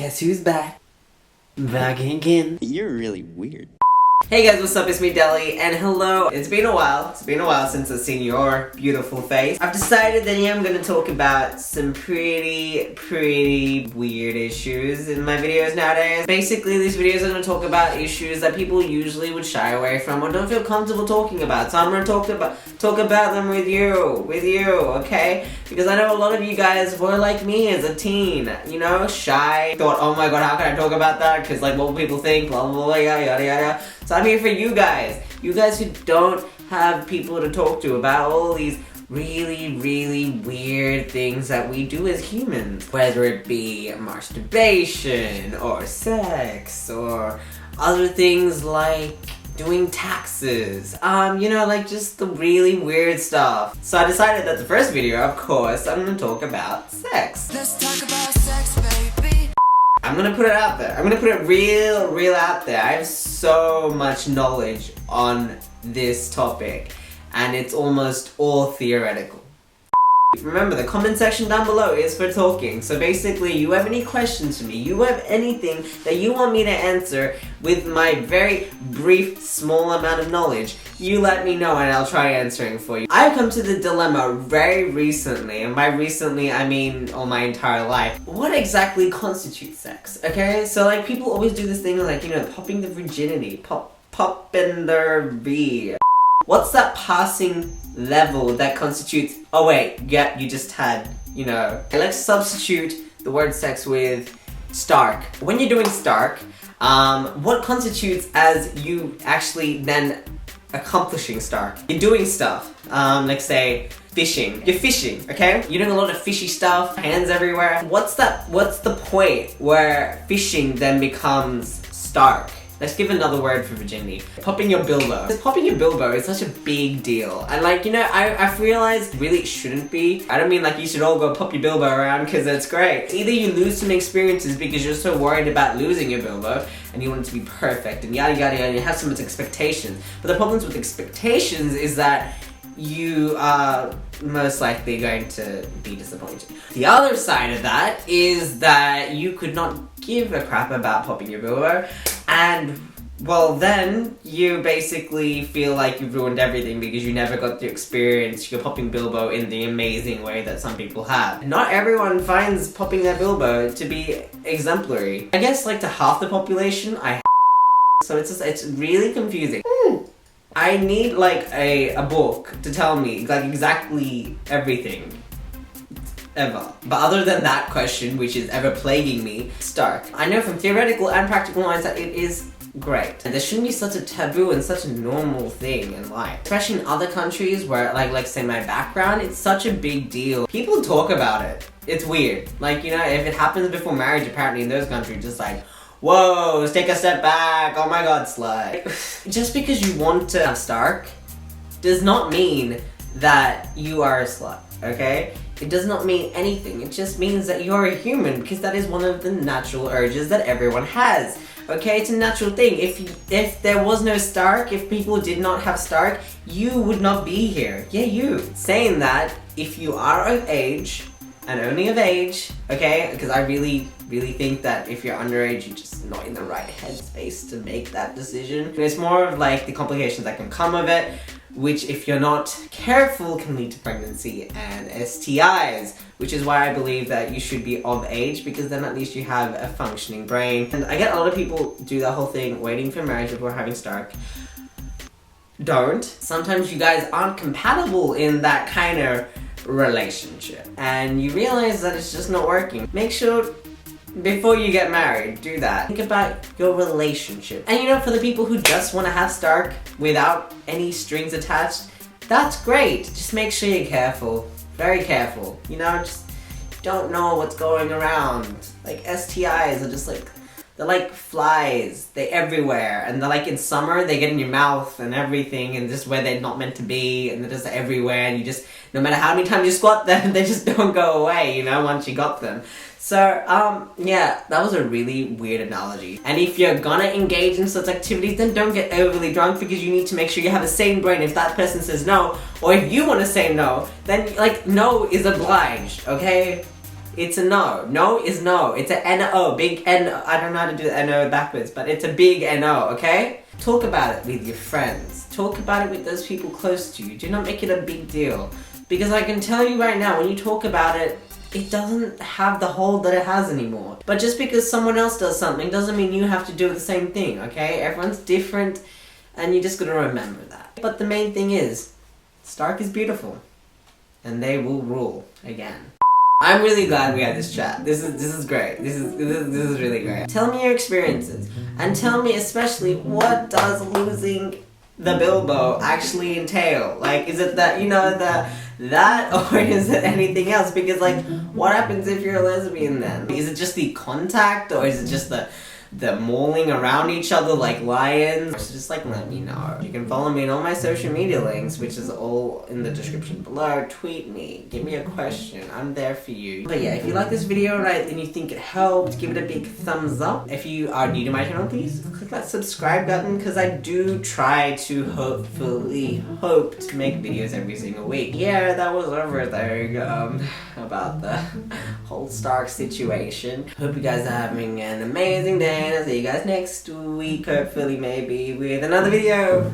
Guess who's back? Back again. You're really weird. Hey guys, what's up? It's me, Deli, and hello. It's been a while since I've seen your beautiful face. I've decided that I'm gonna talk about some pretty weird issues in my videos nowadays. Basically, these videos are gonna talk about issues that people usually would shy away from or don't feel comfortable talking about. So I'm gonna talk about them with you, okay? Because I know a lot of you guys were like me as a teen, you know, shy. Thought, oh my god, how can I talk about that? Because like, what will people think? Blah blah blah, yada yada. So I'm here for you guys who don't have people to talk to about all these really weird things that we do as humans. Whether it be masturbation, or sex, or other things like doing taxes. You know, like just the really weird stuff. So I decided that the first video, of course, I'm gonna talk about sex. Let's talk about sex, baby. I'm gonna put it out there. I'm gonna put it real out there. I have so much knowledge on this topic, and it's almost all theoretical. Remember, the comment section down below is for talking. So basically, you have any questions for me, you have anything that you want me to answer with my very brief, small amount of knowledge, you let me know and I'll try answering for you. I've come to the dilemma very recently, and by recently I mean all my entire life. What exactly constitutes sex, okay? So like, people always do this thing like, you know, popping the virginity, popping their V. What's that passing level that constitutes, oh wait, yeah, you just had, you know. Let's substitute the word sex with stark. When you're doing stark, what constitutes as you actually then accomplishing stark? You're doing stuff, like say, fishing. You're fishing, okay? You're doing a lot of fishy stuff, hands everywhere. What's the point where fishing then becomes stark? Let's give another word for virginity. Popping your bilbo. Popping your bilbo is such a big deal. And like, you know, I've realized really it shouldn't be. I don't mean like you should all go pop your bilbo around because that's great. Either you lose some experiences because you're so worried about losing your bilbo and you want it to be perfect and yada yada yada, and you have so much expectations. But the problems with expectations is that you are most likely going to be disappointed. The other side of that is that you could not give a crap about popping your bilbo, and well then you basically feel like you've ruined everything because you never got to experience your popping bilbo in the amazing way that some people have. Not everyone finds popping their bilbo to be exemplary. I guess like to half the population, so it's really confusing. I need like a book to tell me like exactly everything ever. But other than that question, which is ever plaguing me, stark. I know from theoretical and practical lines that it is great. And there shouldn't be such a taboo and such a normal thing in life. Especially in other countries where like say my background, it's such a big deal. People talk about it. It's weird. Like, you know, if it happens before marriage, apparently in those countries, just like, whoa, let's take a step back, oh my god, slut. Just because you want to have stark does not mean that you are a slut, okay? It does not mean anything. It just means that you're a human, because that is one of the natural urges that everyone has, okay? It's a natural thing. If there was no stark, if people did not have stark, you would not be here. Yeah, you. Saying that, if you are of age, and only of age, okay? Because I really think that if you're underage, you're just not in the right headspace to make that decision. And it's more of like the complications that can come of it, which if you're not careful can lead to pregnancy and STIs, which is why I believe that you should be of age, because then at least you have a functioning brain. And I get a lot of people do that whole thing, waiting for marriage before having stark. Don't. Sometimes you guys aren't compatible in that kind of relationship, and you realize that it's just not working. Make sure before you get married, do that. Think about your relationship. And you know, for the people who just want to have stark without any strings attached, that's great. Just make sure you're careful, very careful. You know, just don't know what's going around. Like STIs are just like, they're like flies, they're everywhere, and they're like in summer, they get in your mouth and everything, and just where they're not meant to be, and they're just everywhere, and you just, no matter how many times you squat them, they just don't go away, you know, once you got them. So, yeah, that was a really weird analogy. And if you're gonna engage in such activities, then don't get overly drunk, because you need to make sure you have a sane brain if that person says no, or if you want to say no, then, like, no is obliged, okay? It's a no. No is no. It's a N-O. Big N-O. I don't know how to do the N-O backwards, but it's a big N-O, okay? Talk about it with your friends. Talk about it with those people close to you. Do not make it a big deal. Because I can tell you right now, when you talk about it, it doesn't have the hold that it has anymore. But just because someone else does something doesn't mean you have to do the same thing, okay? Everyone's different, and you just gotta remember that. But the main thing is, Stark is beautiful. And they will rule again. I'm really glad we had this chat. This is great. This is really great. Tell me your experiences, and tell me especially what does losing the Bilbo actually entail? Like, is it that, you know, that, or is it anything else? Because, like, what happens if you're a lesbian then? Is it just the contact, or is it just the mauling around each other like lions? So just, like, let me know. You can follow me on all my social media links, which is all in the description below. Tweet me, give me a question, I'm there for you. But yeah, if you like this video, right, and you think it helped, give it a big thumbs up. If you are new to my channel, please click that subscribe button, because I do try to hope to make videos every single week. Yeah, that was everything about the whole Stark situation. Hope you guys are having an amazing day, and I'll see you guys next week, hopefully, maybe with another video.